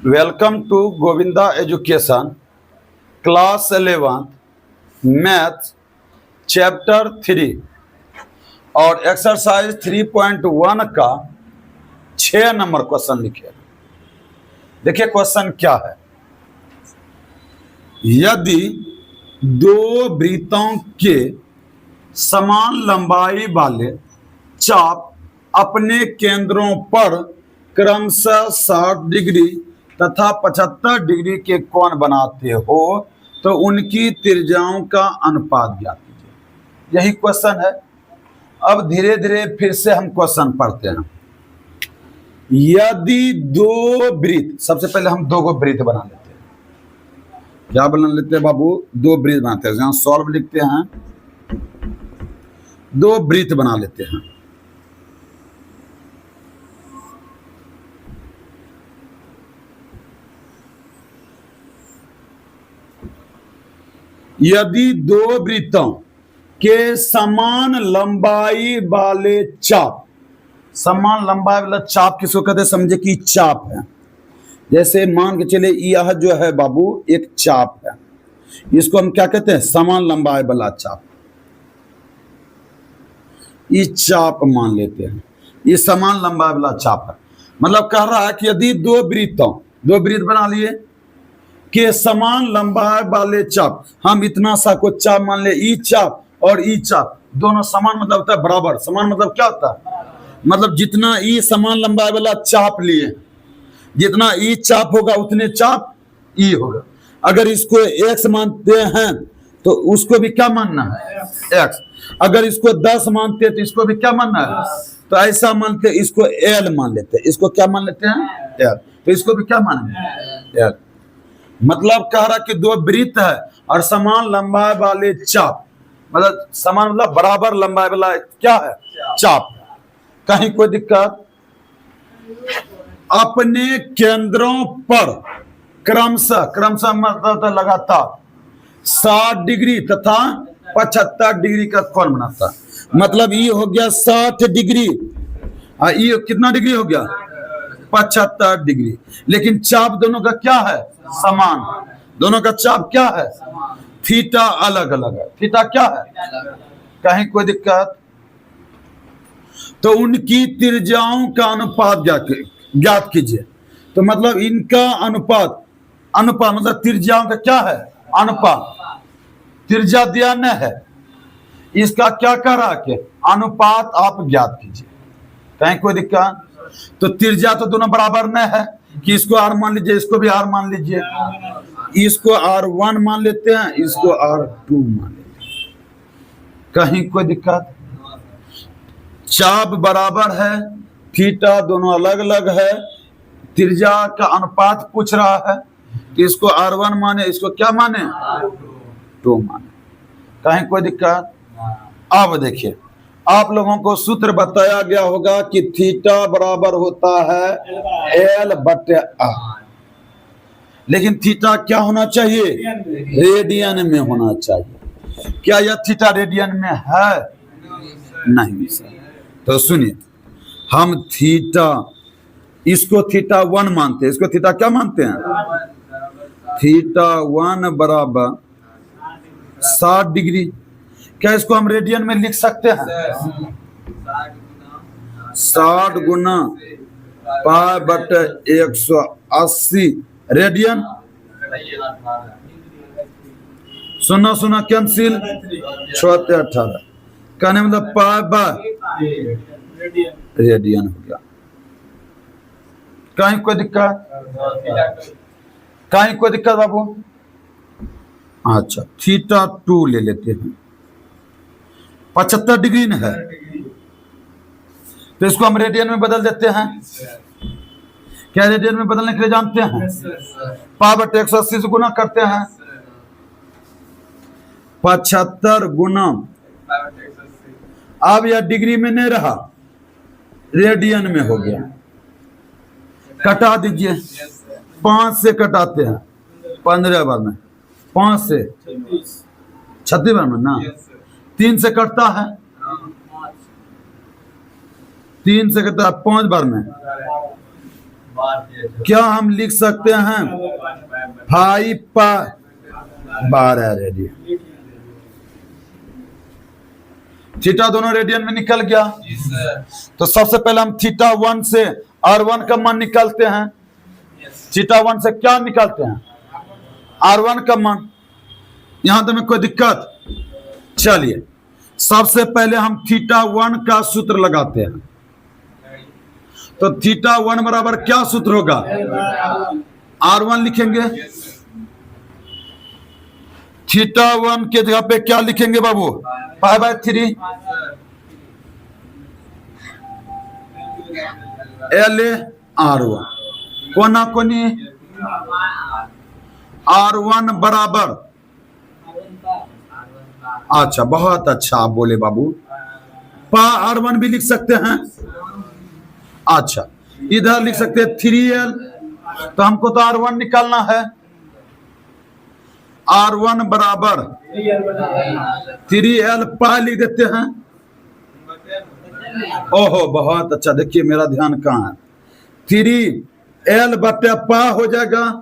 Welcome to Govinda education class 11 math chapter 3 और exercise 3.1 का 6 number question लिखे। देखिए क्वेश्चन क्या है। यदि दो वृत्तों के समान लंबाई वाले चाप अपने केंद्रों पर क्रमशः 60 डिग्री तथा 75 डिग्री के कोण बनाते हो तो उनकी त्रिज्याओं का अनुपात ज्ञात कीजिए। यही क्वेश्चन है। अब धीरे धीरे फिर से हम क्वेश्चन पढ़ते हैं। यदि दो वृत्त, सबसे पहले हम दो वृत्त बना लेते हैं। क्या बना लेते हैं बाबू? दो वृत्त बनाते हैं। यहां सॉल्व लिखते हैं, दो वृत्त बना लेते हैं। यदि दो वृत्तों के समान लंबाई वाले चाप, समान लंबाई वाला चाप किसको कहते हैं? समझे कि चाप है। जैसे मान के चले यह जो है बाबू एक चाप है, इसको हम क्या कहते हैं? समान लंबाई वाला चाप। ये चाप मान लेते हैं, ये समान लंबाई वाला चाप है। मतलब कह रहा है कि यदि दो वृत्त बना लिए के समान लंबाई वाले चाप, हम इतना सा को चाप मान ले, ई चाप और ई चाप दोनों समान मतलब होता है बराबर। समान मतलब क्या होता है? मतलब जितना ई समान लंबाई वाला चाप लिए, जितना ई चाप होगा उतने चाप ई होगा। अगर इसको x मानते हैं तो उसको भी क्या मानना है? x। अगर इसको 10 मानते हैं तो इसको भी क्या मानना है? तो ऐसा मानते इसको l मान लेते हैं। इसको क्या मान लेते हैं? l। तो इसको भी क्या मानेंगे? l। मतलब कह रहा कि दो वृत्त है और समान लंबाई वाले चाप, मतलब समान मतलब बराबर लंबाई वाला क्या है? चाप। कहीं कोई दिक्कत? अपने केंद्रों पर क्रमशः मतलब लगातार 60 डिग्री तथा 75 डिग्री का कोण बनाता। मतलब ये हो गया 60 डिग्री, ये कितना डिग्री हो गया? 75 डिग्री। लेकिन चाप दोनों का क्या है? समान। दोनों का चाप क्या है? थीटा अलग अलग है। थीटा क्या है? कहीं कोई दिक्कत? तो उनकी त्रिज्याओं का अनुपात ज्ञात कीजिए। तो मतलब इनका अनुपात मतलब त्रिज्याओं का क्या है? अनुपात। त्रिज्या दिया न है, इसका क्या कह रहा कि अनुपात आप ज्ञात कीजिए। कहीं कोई दिक्कत? तो त्रिज्या तो दोनों बराबर न है कि इसको r मान लीजिए, इसको भी r मान लीजिए। इसको r1 मान लेते हैं, इसको r2 मान लेते हैं। कहीं कोई दिक्कत? चाप बराबर है, थीटा दोनों अलग अलग है, त्रिज्या का अनुपात पूछ रहा है, इसको r1 माने, इसको क्या माने? r2 माने। कहीं कोई दिक्कत? अब देखिए, आप लोगों को सूत्र बताया गया होगा कि थीटा बराबर होता है l/r। लेकिन थीटा क्या होना चाहिए? रेडियन में होना चाहिए। क्या यह थीटा रेडियन में है? नहीं सर। तो सुनिए, हम थीटा, इसको थीटा 1 मानते हैं, इसको थीटा क्या मानते हैं? थीटा 1 बराबर 60 डिग्री। क्या इसको हम रेडियन में लिख सकते हैं? 60 गुना π/180 रेडियन। सुना कैंसिल, 6×18 कहने मतलब π/रेडियन हो गया। कहीं कोई दिक्कत? कहीं कोई दिक्कत बाबू? अच्छा, थीटा 2 ले लेते हैं, 75 डिग्री है, तो इसको हम रेडियन में बदल देते हैं। क्या रेडियन में बदलने के लिए जानते हैं? π/180 से गुना करते हैं, 75 गुना, अब यह डिग्री में नहीं रहा, रेडियन में हो गया। कटा दीजिए, 5 से कटाते हैं 15 बार में, 5 से 36 बार में ना, 3 से कटता है, 3 से कटता है 5 बार में, क्या हम लिख सकते हैं 5 पाई 12 रेडियन। थीटा दोनों रेडियन में निकल गया। तो सबसे पहले हम थीटा 1 से R1 का मान निकालते हैं। थीटा 1 से क्या निकालते हैं? R1 का मान। यहां तो में कोई दिक्कत? चलिए सबसे पहले हम थीटा 1 का सूत्र लगाते हैं। तो थीटा 1 बराबर क्या सूत्र होगा? R1 लिखेंगे। थीटा 1 के जगह पे क्या लिखेंगे बाबू? π/3 LA/R1 कोना कोनी R1 बराबर। अच्छा बहुत अच्छा आप बोले बाबू। R1 भी लिख सकते हैं। अच्छा इधर लिख सकते हैं 3L। तो हमको तो R1 निकालना है। R1 बराबर 3L पाई लिख देते हैं। ओहो बहुत अच्छा। देखिए मेरा ध्यान कहाँ है। 3L बटे पा हो जाएगा।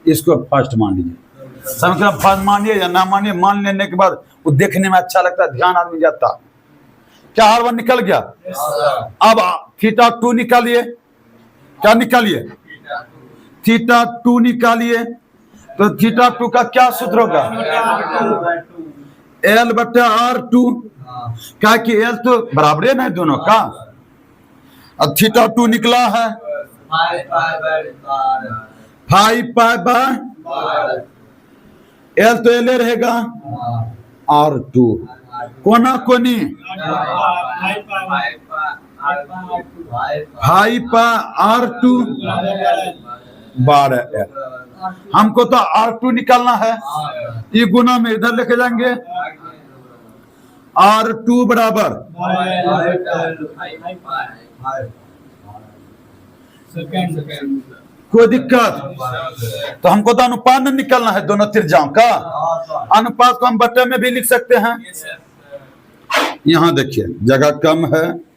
इसको फर्स्ट मान लीजिए। समझ फर्स्ट मानिए या ना मानिए, मान लेने के बाद वो देखने में अच्छा लगता है, ध्यान आदमी जाता। क्या R1 निकल गया? अब थीटा 2 निकालिए। क्या निकालिए? थीटा 2 निकालिए। तो थीटा 2 का क्या सूत्र होगा? L बटे R2। क्या कि L तो बराबर है दोनों का। अब थीटा 2 निकला है 5 पाई L तो L रहेगा। R2 कोना कोनी 5 पाई R2 12L। हमको तो R2 निकालना है। ये गुना में इधर लेके जाएंगे। R2 बराबर कोई दिक्कत? तो हमको तो अनुपात में निकालना है दोनों त्रिज्याओं का। अनुपात को हम बटे में भी लिख सकते हैं। यहां देखिए जगह कम है।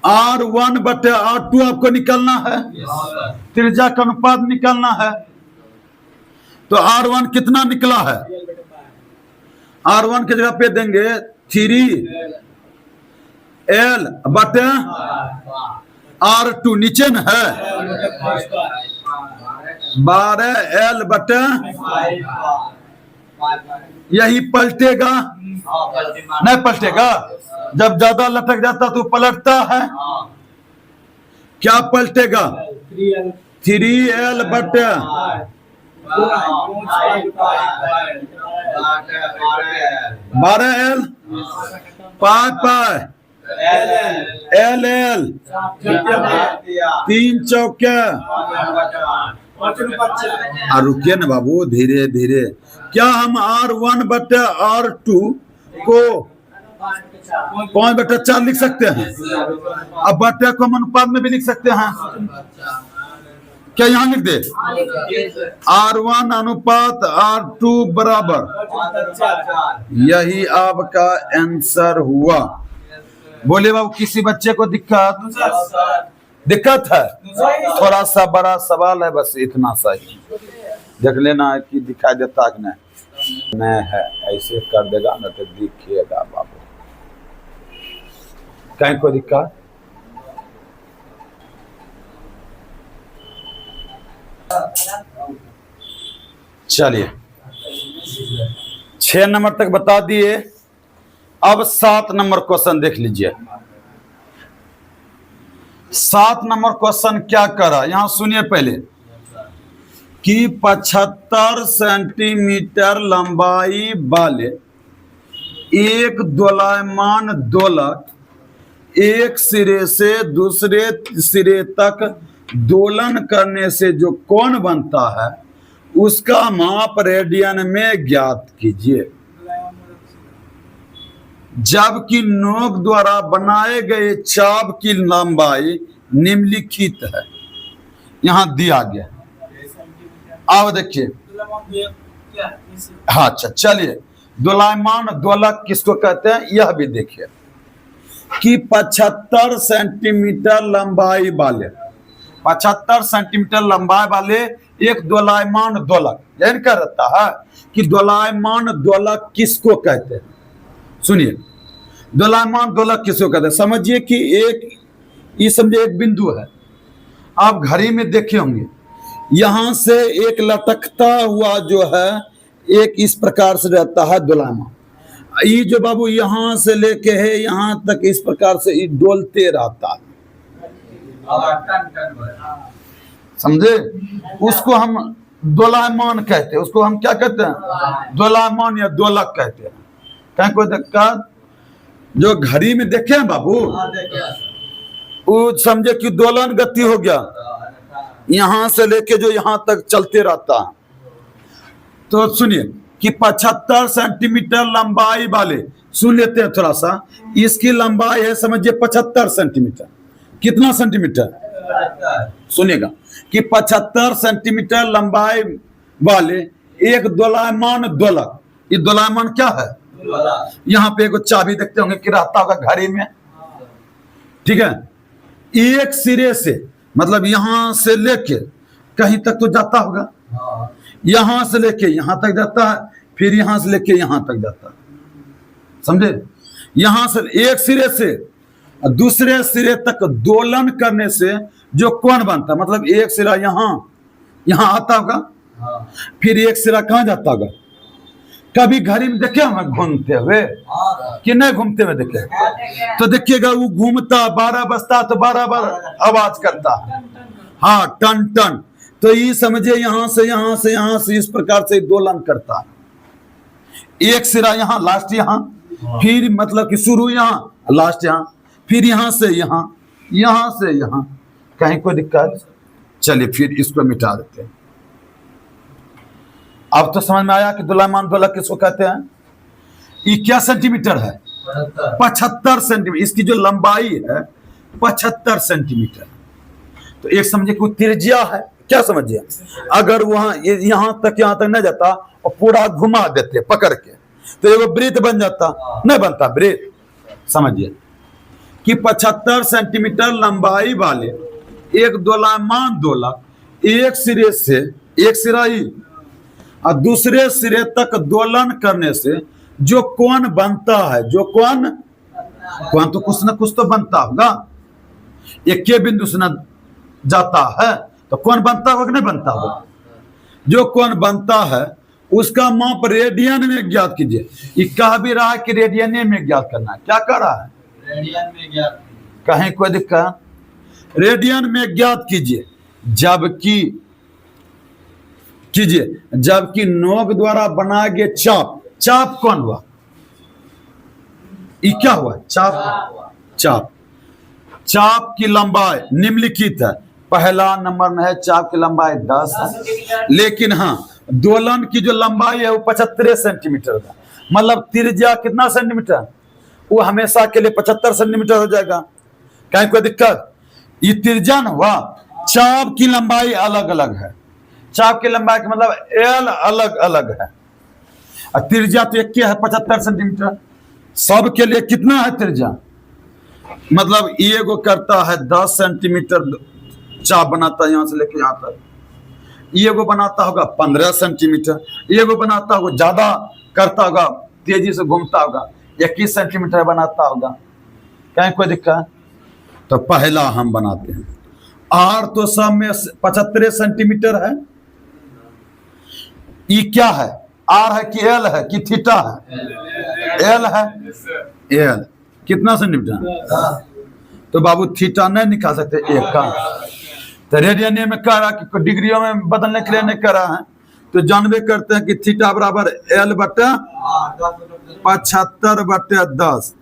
R1 बटे R2 आपको निकालना है। त्रिज्या का अनुपात निकालना है। तो R1 कितना निकला है? R1 की जगह पे देंगे 3L बटे R2 नीचे न है 12L बटे। यही पलटेगा? नहीं पलटेगा। जब ज्यादा लटक जाता तो पलटता है। क्या पलटेगा? 3L बटे 12L पाई LL 3 चौके। रुकिए ना बाबू धीरे धीरे। क्या हम R1 बटे R2 को 5/4 लिख सकते हैं? अब बटे को हम अनुपात में भी लिख सकते हैं। क्या यहाँ लिख दे? R1 अनुपात R2 बराबर। यही आपका आंसर हुआ। बोले बाबू किसी बच्चे को दिक्कत है? थोड़ा सा बड़ा सवाल है, बस इतना सा ही देख लेना है कि दिखाई देता कि नहीं है। ऐसे कर देगा ना तो दिखिएगा बाबू। कहीं कोई दिक्कत? चलिए 6 नंबर तक बता दिए। अब 7 नंबर क्वेश्चन देख लीजिए। 7 नंबर क्वेश्चन क्या करा यहां सुनिए पहले कि 75 सेंटीमीटर लंबाई वाले एक दोलायमान दोलक एक सिरे से दूसरे सिरे तक दोलन करने से जो कोण बनता है उसका माप रेडियन में ज्ञात कीजिए। जबकि नोक द्वारा बनाए गए चाप की लंबाई निम्नलिखित है। यहां दिया गया। अब देखिए हाँ अच्छा चलिए दोलायमान दोलक किसको कहते हैं यह भी देखिए। कि 75 सेंटीमीटर लंबाई वाले 75 सेंटीमीटर लंबाई वाले एक दोलायमान दोलक, यही कह रहता है कि दोलायमान दोलक किसको कहते हैं। सुनिए, दोलायमान दोलक किसको कहते हैं, समझिए कि ये समझे एक बिंदु है, आप घड़ी में देखे होंगे, यहां से एक लटकता हुआ जो है एक इस प्रकार से रहता है दोलायमान, ये जो बाबू यहां से लेके है यहां तक इस प्रकार से ये डोलते रहता है, समझे, उसको हम दोलायमान कहते हैं, उसको हम क्या कहते हैं, दोलायमान या दोलक कहते हैं। कहीं कोई दिक्कत, जो घड़ी में देखे हैं बाबू, वो समझे कि दोलन गति हो गया, यहां से लेके जो यहां तक चलते रहता है। तो सुनिए कि 75 सेंटीमीटर लंबाई वाले, सुन लेते हैं थोड़ा सा, इसकी लंबाई है समझिए 75 सेंटीमीटर, कितना सेंटीमीटर, सुनिएगा कि 75 सेंटीमीटर लंबाई वाले एक दोलायमान दोलक, ये दोलायमान क्या है, यहाँ पे एक चाबी देखते होंगे कि रहता होगा घड़ी में, ठीक है, एक सिरे से मतलब यहां से लेके कहीं तक तो जाता होगा, यहां से लेके यहां तक जाता है, फिर यहां से लेके यहां तक जाता है, समझे, यहां से एक सिरे से दूसरे सिरे तक दोलन करने से जो कोण बनता है, मतलब एक सिरा यहां आता होगा, फिर एक सिरा कहां जाता होगा, कभी घड़ी में देखे हम घूमते हुए कि नहीं घूमते हुए देखे, तो देखिएगा वो घूमता 12 बजता तो 12 बार आवाज करता है, हाँ टन टन, तो ये समझे यहां से इस प्रकार से दोलन करता है, एक सिरा यहां लास्ट यहां, फिर मतलब कि शुरू यहां लास्ट यहां, फिर यहां से यहां, कहीं कोई दिक्कत, चलिए फिर इसको मिटा देते हैं। अब तो समझ में आया कि दोलायमान दोलक किसको कहते हैं। ये क्या सेंटीमीटर है, 75 सेंटीमीटर, इसकी जो लंबाई है 75 सेंटीमीटर, तो एक समझिए कि त्रिज्या है, क्या समझिए, अगर वहां यहां तक नहीं जाता और पूरा घुमा देते पकड़ के तो एक वृत्त बन जाता, नहीं बनता वृत्त, समझिए कि 75 सेंटीमीटर लंबाई वाले एक दोलायमान दोलक एक सिरे से, एक सिरा ही और दूसरे सिरे तक दोलन करने से जो कोण बनता है, जो कोण तो कुछ न कुछ तो बनता होगा, एक के बिंदु से न जाता है तो कोण बनता होगा कि नहीं बनता होगा, जो कोण बनता है उसका माप रेडियन में ज्ञात कीजिए। ये कह भी रहा है कि रेडियन में ज्ञात करना है, क्या कह रहा है, रेडियन में ज्ञात, कहीं कोई दिक्कत, रेडियन में ज्ञात कीजिए, जबकि नोक द्वारा बनाए गए चाप कौन हुआ, ये क्या हुआ, चाप की लंबाई निम्नलिखित है, पहला नंबर में है चाप की लंबाई 10 है, लेकिन हाँ दोलन की जो लंबाई है वो 75 सेंटीमीटर का, मतलब त्रिज्या कितना सेंटीमीटर, वो हमेशा के लिए 75 सेंटीमीटर हो जाएगा, कहीं कोई दिक्कत, ये त्रिज्या न हुआ, चाप की लंबाई अलग अलग है, चाप की लंबाई का मतलब एल अलग अलग है, और त्रिज्या तो एक है 75 सेंटीमीटर, सब के लिए कितना है त्रिज्या, मतलब ये को करता है 10 सेंटीमीटर चाप बनाता है, यहां से लेके यहां तक, ये को बनाता होगा 15 सेंटीमीटर, ये को बनाता होगा ज्यादा करता होगा, तेजी से घूमता होगा 21 सेंटीमीटर बनाता होगा, कहीं कोई दिक्कत, तो पहला हम बनाते हैं, आर तो सब में 75 सेंटीमीटर है, ये क्या है, आर है कि एल है कि थीटा है, एल है, एल कितना सेंटीमीटर, तो बाबू थीटा नहीं निकाल सकते एक का, तो रेडियन में कह रहा कि डिग्रियों में बदलने के लिए नहीं कर रहा है, तो जानबे करते हैं कि थीटा बराबर एल बटे 75 बटे 10,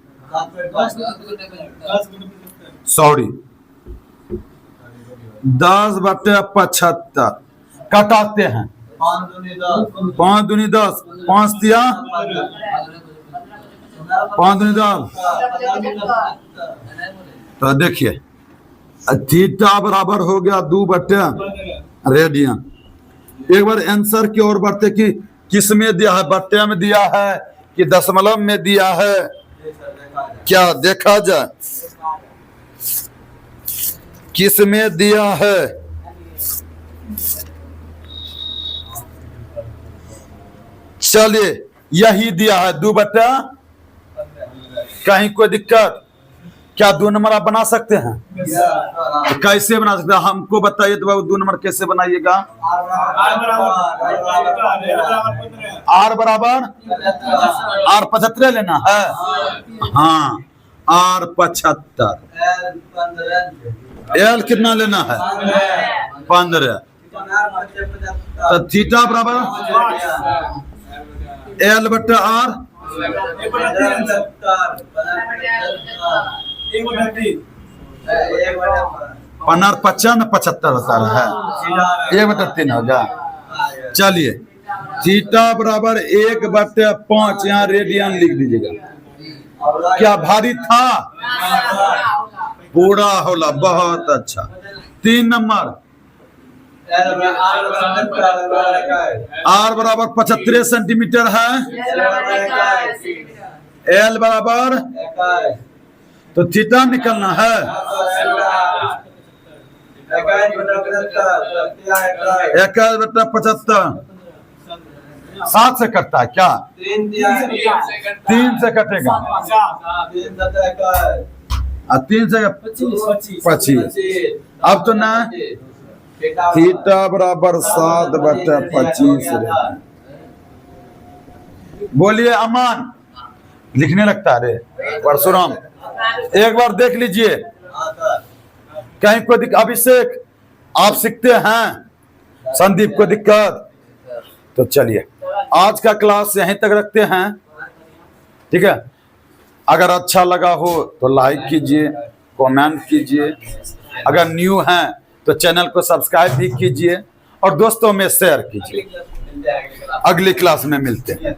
सॉरी 10 बटे 75 कटाते हैं, 5 दूनी 10, 5 तिया 5 दूनी 10, तो देखिए थीटा बराबर हो गया 2 बटे रेडियन। एक बार आंसर की ओर बढ़ते कि किस में दिया है, बट्टे में दिया है कि दशमलव में दिया है, क्या देखा जाए किसमें दिया है। चलिए यही दिया है 2/, कहीं कोई दिक्कत? क्या 2 नंबर आप बना सकते हैं? तो कैसे बना सकते हैं हमको बताइए तो बाबू 2 नंबर कैसे बनाइएगा? R बराबर R 75 लेना है। हाँ R 75, L कितना लेना है? 15। तो थीटा बराबर L/R 75 होता है, 1/3 होगा। चलिए थीटा बराबर 1/5, यहाँ रेडियन लिख दीजिएगा। क्या भारी था? पूरा होला, बहुत अच्छा। 3 नंबर R बराबर 75 सेंटीमीटर है, L बराबर तो थीटा निकलना है 1/75। 7 से कटता है क्या? 3 से कटेगा, 3 से 25। अब तो ना थीटा बराबर 7/25। बोलिए अमन, लिखने लगता है रे परशुराम। एक बार देख लीजिए कहीं कोई दिक्कत? अभिषेक आप सीखते हैं, संदीप को दिक्कत? तो चलिए आज का क्लास यहीं तक रखते हैं, ठीक है। अगर अच्छा लगा हो तो लाइक कीजिए, कमेंट कीजिए, अगर न्यू हैं तो चैनल को सब्सक्राइब भी कीजिए और दोस्तों में शेयर कीजिए। अगली क्लास में मिलते हैं।